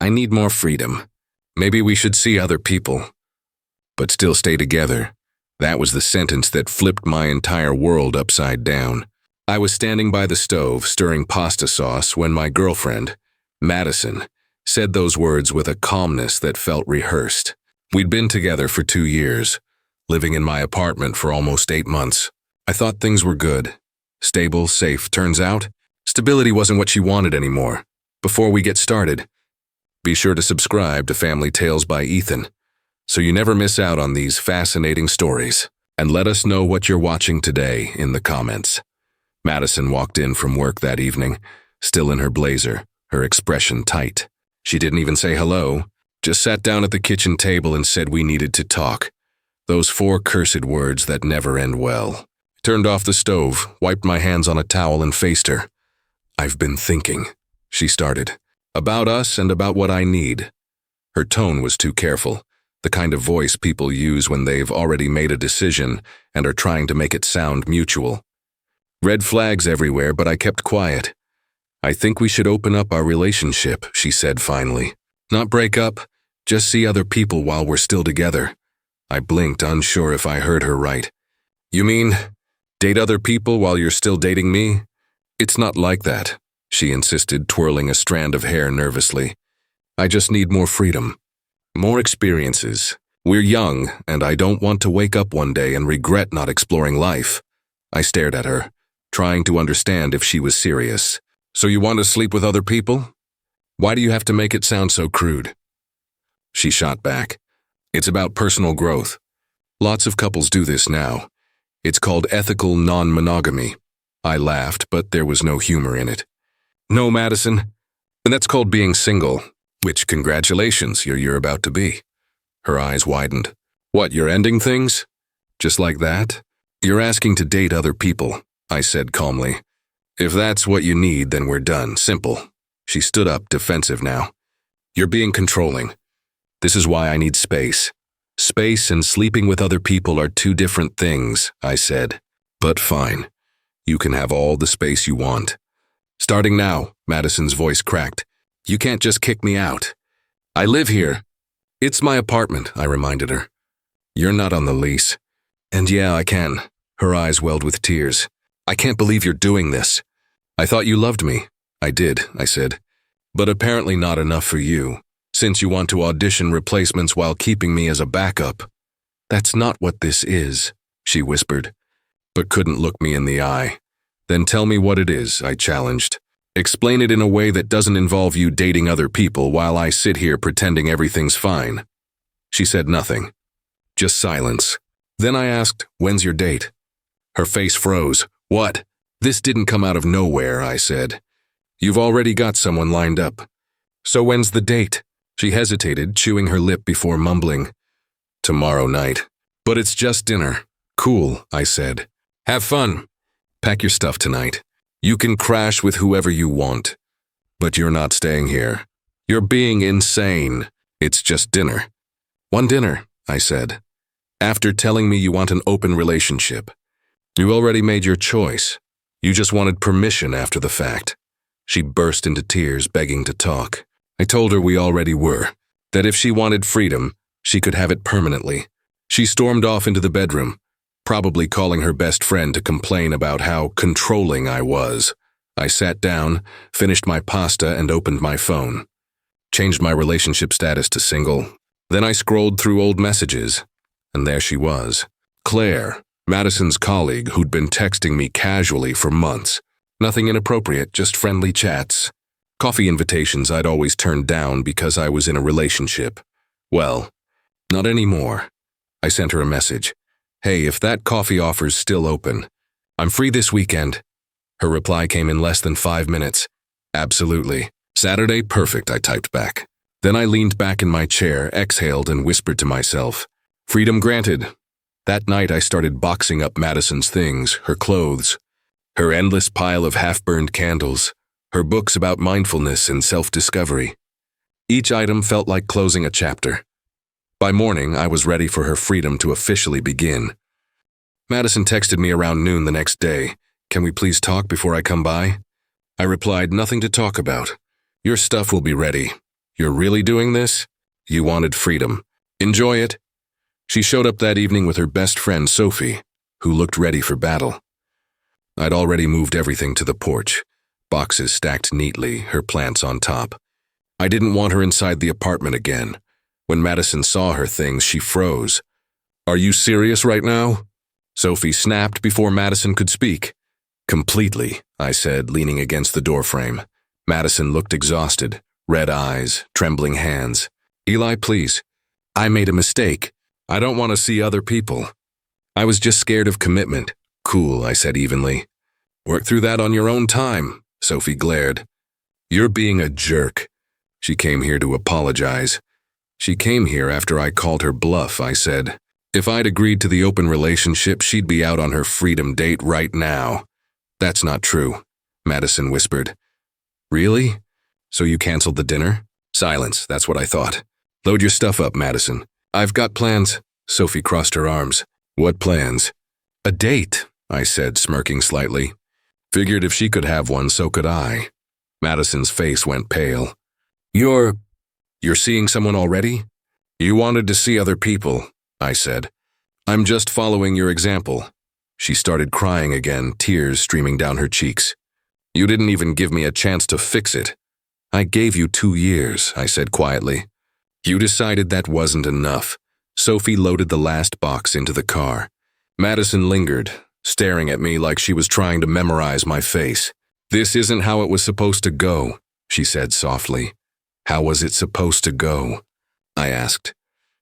I need more freedom. Maybe we should see other people, but still stay together. That was the sentence that flipped my entire world upside down. I was standing by the stove, stirring pasta sauce, when my girlfriend, Madison, said those words with a calmness that felt rehearsed. We'd been together for 2 years, living in my apartment for almost 8 months. I thought things were good, stable, safe. Turns out, stability wasn't what she wanted anymore. Before we get started, be sure to subscribe to Family Tales by Ethan, so you never miss out on these fascinating stories. And let us know what you're watching today in the comments. Madison walked in from work that evening, still in her blazer, her expression tight. She didn't even say hello, just sat down at the kitchen table and said we needed to talk. Those 4 cursed words that never end well. Turned off the stove, wiped my hands on a towel and faced her. "I've been thinking," she started, "about us and about what I need." Her tone was too careful, the kind of voice people use when they've already made a decision and are trying to make it sound mutual. Red flags everywhere, but I kept quiet. "I think we should open up our relationship," she said finally. "Not break up, just see other people while we're still together." I blinked, unsure if I heard her right. "You mean, date other people while you're still dating me?" "It's not like that," she insisted, twirling a strand of hair nervously. "I just need more freedom, more experiences. We're young, and I don't want to wake up one day and regret not exploring life." I stared at her, trying to understand if she was serious. "So you want to sleep with other people? Why do you have to make it sound so crude?" She shot back. "It's about personal growth. Lots of couples do this now. It's called ethical non-monogamy." I laughed, but there was no humor in it. "No, Madison. And that's called being single, which congratulations, you're about to be." Her eyes widened. "What, you're ending things? Just like that?" "You're asking to date other people," I said calmly. "If that's what you need, then we're done. Simple." She stood up, defensive now. "You're being controlling. This is why I need space." "Space and sleeping with other people are 2 different things," I said. "But fine. You can have all the space you want." "Starting now," Madison's voice cracked. "You can't just kick me out. I live here." "It's my apartment," I reminded her. "You're not on the lease." "And yeah, I can." Her eyes welled with tears. "I can't believe you're doing this." "I thought you loved me." "I did," I said. "But apparently not enough for you, since you want to audition replacements while keeping me as a backup." "That's not what this is," she whispered, but couldn't look me in the eye. "Then tell me what it is," I challenged. "Explain it in a way that doesn't involve you dating other people while I sit here pretending everything's fine." She said nothing, just silence. Then I asked, "When's your date?" Her face froze. "What?" "This didn't come out of nowhere," I said. "You've already got someone lined up." "So when's the date?" She hesitated, chewing her lip before mumbling, "Tomorrow night." "But it's just dinner." "Cool," I said. "Have fun. Pack your stuff tonight. You can crash with whoever you want. But you're not staying here. You're being insane. It's just dinner." "One dinner," I said. "After telling me you want an open relationship. You already made your choice. You just wanted permission after the fact." She burst into tears, begging to talk. I told her we already were, that if she wanted freedom, she could have it permanently. She stormed off into the bedroom, probably calling her best friend to complain about how controlling I was. I sat down, finished my pasta, and opened my phone. Changed my relationship status to single. Then I scrolled through old messages, and there she was. Claire, Madison's colleague who'd been texting me casually for months. Nothing inappropriate, just friendly chats. Coffee invitations I'd always turned down because I was in a relationship. Well, not anymore. I sent her a message. "Hey, if that coffee offer's still open, I'm free this weekend." Her reply came in less than 5 minutes. "Absolutely. Saturday, perfect," I typed back. Then I leaned back in my chair, exhaled, and whispered to myself, "Freedom granted." That night I started boxing up Madison's things, her clothes, her endless pile of half-burned candles, her books about mindfulness and self-discovery. Each item felt like closing a chapter. By morning, I was ready for her freedom to officially begin. Madison texted me around noon the next day. "Can we please talk before I come by?" I replied, "Nothing to talk about. Your stuff will be ready. You're really doing this? You wanted freedom. Enjoy it." She showed up that evening with her best friend, Sophie, who looked ready for battle. I'd already moved everything to the porch, boxes stacked neatly, her plants on top. I didn't want her inside the apartment again. When Madison saw her things, she froze. "Are you serious right now?" Sophie snapped before Madison could speak. "Completely," I said, leaning against the doorframe. Madison looked exhausted, red eyes, trembling hands. "Eli, please. I made a mistake. I don't want to see other people. I was just scared of commitment." "Cool," I said evenly. "Work through that on your own time," Sophie glared. "You're being a jerk." She came here to apologize. "She came here after I called her bluff," I said. "If I'd agreed to the open relationship, she'd be out on her freedom date right now." "That's not true," Madison whispered. "Really? So you canceled the dinner?" Silence, that's what I thought. "Load your stuff up, Madison. I've got plans." Sophie crossed her arms. "What plans?" "A date," I said, smirking slightly. Figured if she could have one, so could I. Madison's face went pale. You're seeing someone already?" "You wanted to see other people," I said. "I'm just following your example." She started crying again, tears streaming down her cheeks. "You didn't even give me a chance to fix it." "I gave you 2 years," I said quietly. "You decided that wasn't enough." Sophie loaded the last box into the car. Madison lingered, staring at me like she was trying to memorize my face. "This isn't how it was supposed to go," she said softly. "How was it supposed to go?" I asked.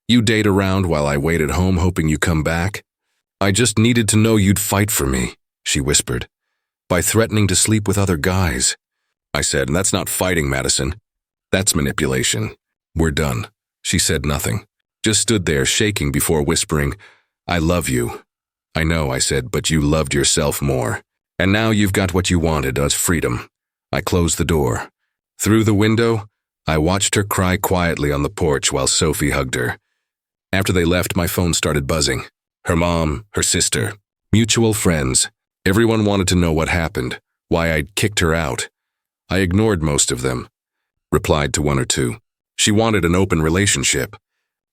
"You date around while I wait at home hoping you come back?" "I just needed to know you'd fight for me," she whispered. "By threatening to sleep with other guys." I said, "That's not fighting, Madison. That's manipulation. We're done." She said nothing, just stood there shaking before whispering, "I love you." "I know," I said, "but you loved yourself more. And now you've got what you wanted, us freedom." I closed the door. Through the window, I watched her cry quietly on the porch while Sophie hugged her. After they left, my phone started buzzing. Her mom, her sister, mutual friends. Everyone wanted to know what happened, why I'd kicked her out. I ignored most of them, replied to one or two. She wanted an open relationship.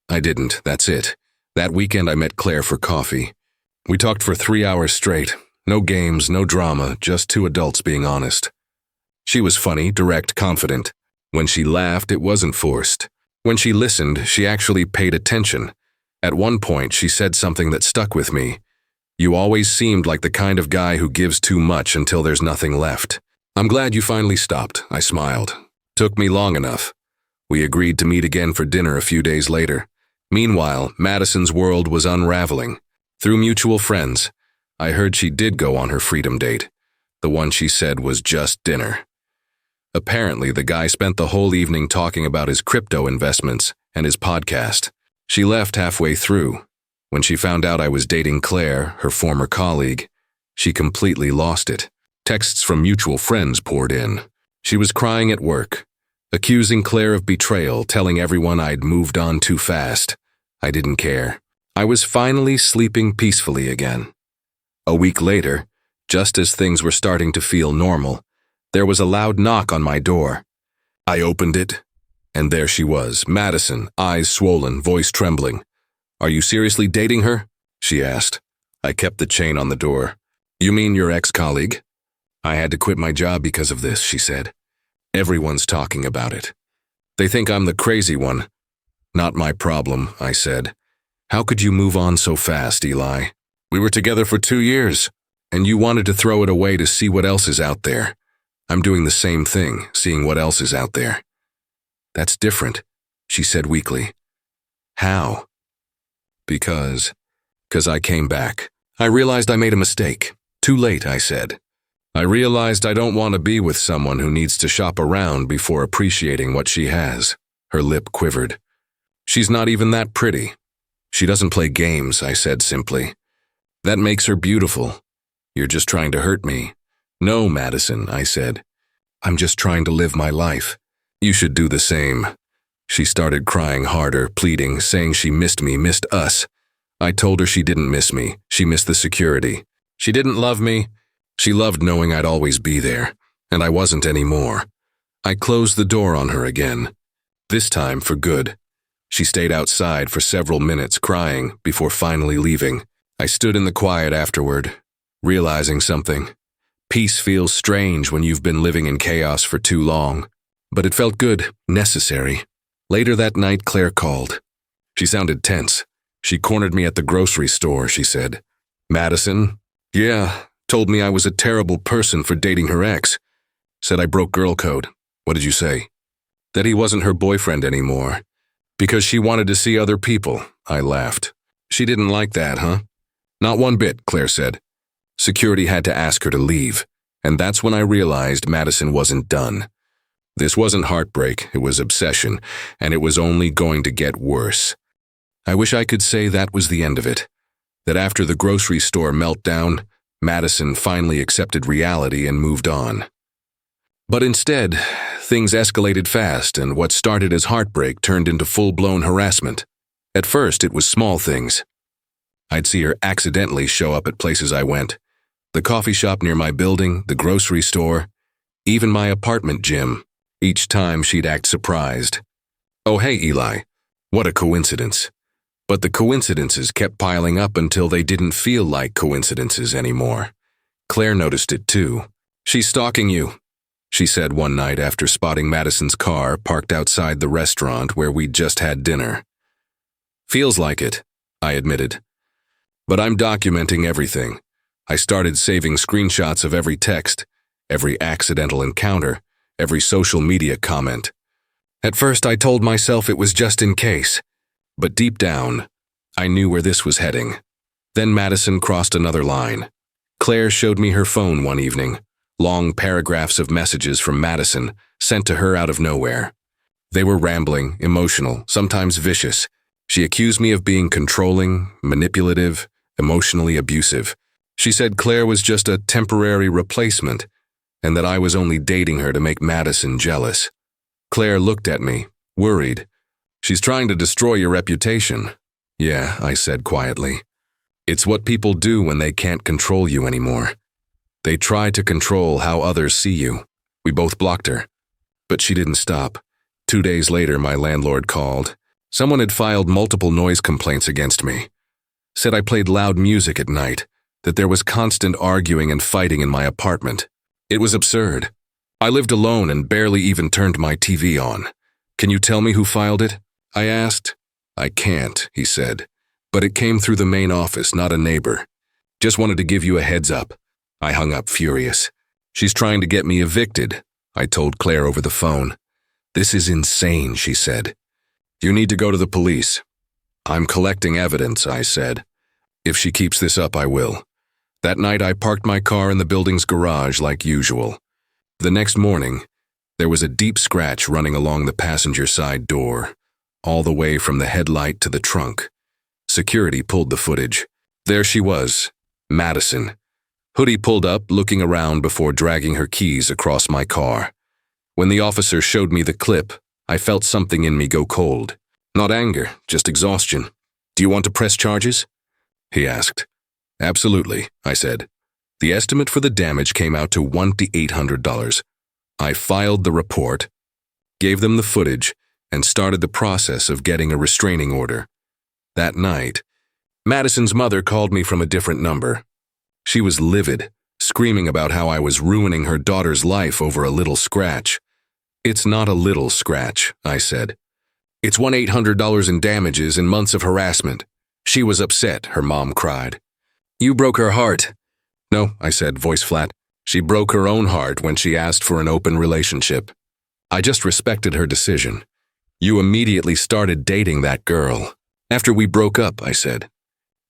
I didn't, that's it. That weekend I met Claire for coffee. We talked for 3 hours straight. No games, no drama, just 2 adults being honest. She was funny, direct, confident. When she laughed, it wasn't forced. When she listened, she actually paid attention. At one point, she said something that stuck with me. "You always seemed like the kind of guy who gives too much until there's nothing left." "I'm glad you finally stopped," I smiled. "Took me long enough." We agreed to meet again for dinner a few days later. Meanwhile, Madison's world was unraveling. Through mutual friends, I heard she did go on her freedom date. The one she said was just dinner. Apparently, the guy spent the whole evening talking about his crypto investments and his podcast. She left halfway through. When she found out I was dating Claire, her former colleague, she completely lost it. Texts from mutual friends poured in. She was crying at work, accusing Claire of betrayal, telling everyone I'd moved on too fast. I didn't care. I was finally sleeping peacefully again. A week later, just as things were starting to feel normal, there was a loud knock on my door. I opened it, and there she was, Madison, eyes swollen, voice trembling. "Are you seriously dating her?" she asked. I kept the chain on the door. "You mean your ex-colleague?" "I had to quit my job because of this," she said. "Everyone's talking about it. They think I'm the crazy one." "Not my problem," I said. "How could you move on so fast, Eli? We were together for 2 years, and you wanted to throw it away to see what else is out there. I'm doing the same thing, seeing what else is out there." "That's different," she said weakly. "How?" Because I came back. I realized I made a mistake. Too late, I said. I realized I don't want to be with someone who needs to shop around before appreciating what she has." Her lip quivered. "She's not even that pretty." "She doesn't play games," I said simply. "That makes her beautiful. You're just trying to hurt me." "No, Madison," I said. "I'm just trying to live my life. You should do the same." She started crying harder, pleading, saying she missed me, missed us. I told her she didn't miss me. She missed the security. She didn't love me. She loved knowing I'd always be there, and I wasn't anymore. I closed the door on her again. This time for good. She stayed outside for several minutes crying before finally leaving. I stood in the quiet afterward, realizing something. Peace feels strange when you've been living in chaos for too long. But it felt good, necessary. Later that night, Claire called. She sounded tense. She cornered me at the grocery store, she said. Madison? Yeah, told me I was a terrible person for dating her ex. Said I broke girl code. What did you say? That he wasn't her boyfriend anymore. Because she wanted to see other people, I laughed. She didn't like that, huh? Not one bit, Claire said. Security had to ask her to leave, and that's when I realized Madison wasn't done. This wasn't heartbreak, it was obsession, and it was only going to get worse. I wish I could say that was the end of it. That after the grocery store meltdown, Madison finally accepted reality and moved on. But instead, things escalated fast, and what started as heartbreak turned into full-blown harassment. At first, it was small things. I'd see her accidentally show up at places I went. The coffee shop near my building, the grocery store, even my apartment gym. Each time she'd act surprised. Oh, hey, Eli. What a coincidence. But the coincidences kept piling up until they didn't feel like coincidences anymore. Claire noticed it too. She's stalking you, she said one night after spotting Madison's car parked outside the restaurant where we'd just had dinner. Feels like it, I admitted. But I'm documenting everything. I started saving screenshots of every text, every accidental encounter, every social media comment. At first, I told myself it was just in case, but deep down, I knew where this was heading. Then Madison crossed another line. Claire showed me her phone one evening, long paragraphs of messages from Madison sent to her out of nowhere. They were rambling, emotional, sometimes vicious. She accused me of being controlling, manipulative, emotionally abusive. She said Claire was just a temporary replacement, and that I was only dating her to make Madison jealous. Claire looked at me, worried. She's trying to destroy your reputation. Yeah, I said quietly. It's what people do when they can't control you anymore. They try to control how others see you. We both blocked her. But she didn't stop. 2 days later, my landlord called. Someone had filed multiple noise complaints against me. Said I played loud music at night, that there was constant arguing and fighting in my apartment. It was absurd. I lived alone and barely even turned my TV on. Can you tell me who filed it? I asked. I can't, he said. But it came through the main office, not a neighbor. Just wanted to give you a heads up. I hung up furious. She's trying to get me evicted, I told Claire over the phone. This is insane, she said. You need to go to the police. I'm collecting evidence, I said. If she keeps this up, I will. That night, I parked my car in the building's garage like usual. The next morning, there was a deep scratch running along the passenger side door, all the way from the headlight to the trunk. Security pulled the footage. There she was, Madison. Hoodie pulled up, looking around before dragging her keys across my car. When the officer showed me the clip, I felt something in me go cold. Not anger, just exhaustion. Do you want to press charges? He asked. Absolutely, I said. The estimate for the damage came out to $1,800. I filed the report, gave them the footage, and started the process of getting a restraining order. That night, Madison's mother called me from a different number. She was livid, screaming about how I was ruining her daughter's life over a little scratch. It's not a little scratch, I said. It's $1,800 in damages and months of harassment. She was upset, her mom cried. You broke her heart. No, I said, voice flat. She broke her own heart when she asked for an open relationship. I just respected her decision. You immediately started dating that girl. After we broke up, I said.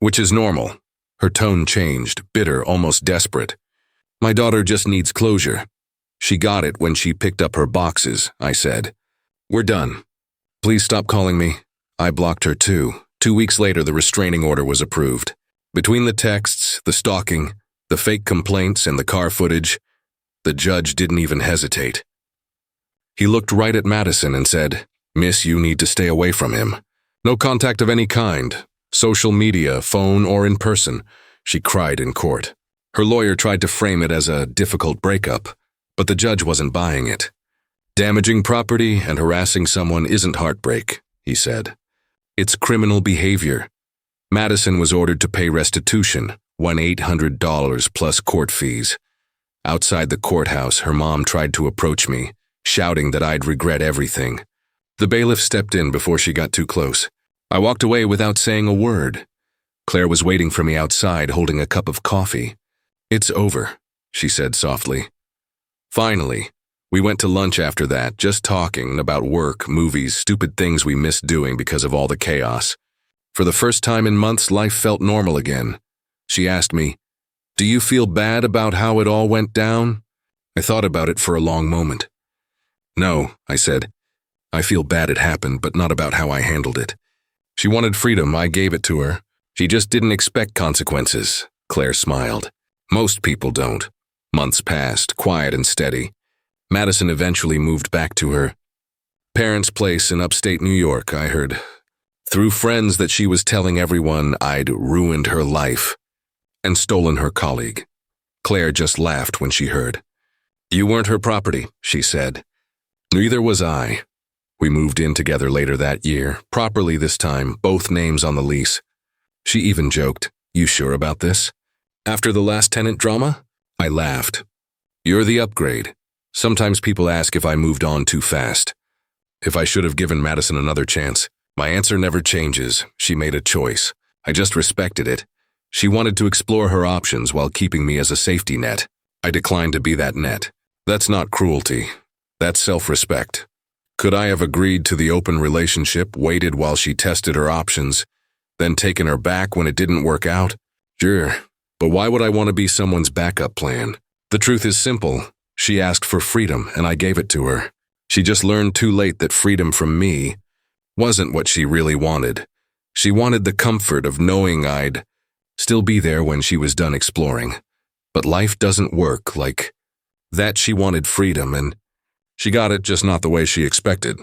Which is normal. Her tone changed, bitter, almost desperate. My daughter just needs closure. She got it when she picked up her boxes, I said. We're done. Please stop calling me. I blocked her too. 2 weeks later, the restraining order was approved. Between the texts, the stalking, the fake complaints, and the car footage, the judge didn't even hesitate. He looked right at Madison and said, Miss, you need to stay away from him. No contact of any kind, social media, phone, or in person, she cried in court. Her lawyer tried to frame it as a difficult breakup, but the judge wasn't buying it. Damaging property and harassing someone isn't heartbreak, he said. It's criminal behavior. Madison was ordered to pay restitution, $1,800 plus court fees. Outside the courthouse, her mom tried to approach me, shouting that I'd regret everything. The bailiff stepped in before she got too close. I walked away without saying a word. Claire was waiting for me outside, holding a cup of coffee. It's over, she said softly. Finally, we went to lunch after that, just talking about work, movies, stupid things we missed doing because of all the chaos. For the first time in months, life felt normal again. She asked me, "Do you feel bad about how it all went down?" I thought about it for a long moment. "No," I said. "I feel bad it happened, but not about how I handled it." She wanted freedom, I gave it to her. She just didn't expect consequences, Claire smiled. Most people don't. Months passed, quiet and steady. Madison eventually moved back to her parents' place in upstate New York, I heard. Through friends that she was telling everyone I'd ruined her life and stolen her colleague. Claire just laughed when she heard. "You weren't her property," she said. Neither was I. We moved in together later that year, properly this time, both names on the lease. She even joked, "You sure about this?" After the last tenant drama, I laughed. "You're the upgrade." Sometimes people ask if I moved on too fast. If I should have given Madison another chance. My answer never changes. She made a choice. I just respected it. She wanted to explore her options while keeping me as a safety net. I declined to be that net. That's not cruelty. That's self-respect. Could I have agreed to the open relationship, waited while she tested her options, then taken her back when it didn't work out? Sure, but why would I want to be someone's backup plan? The truth is simple. She asked for freedom, and I gave it to her. She just learned too late that freedom from me wasn't what she really wanted. She wanted the comfort of knowing I'd still be there when she was done exploring. But life doesn't work like that. She wanted freedom, and she got it, just not the way she expected.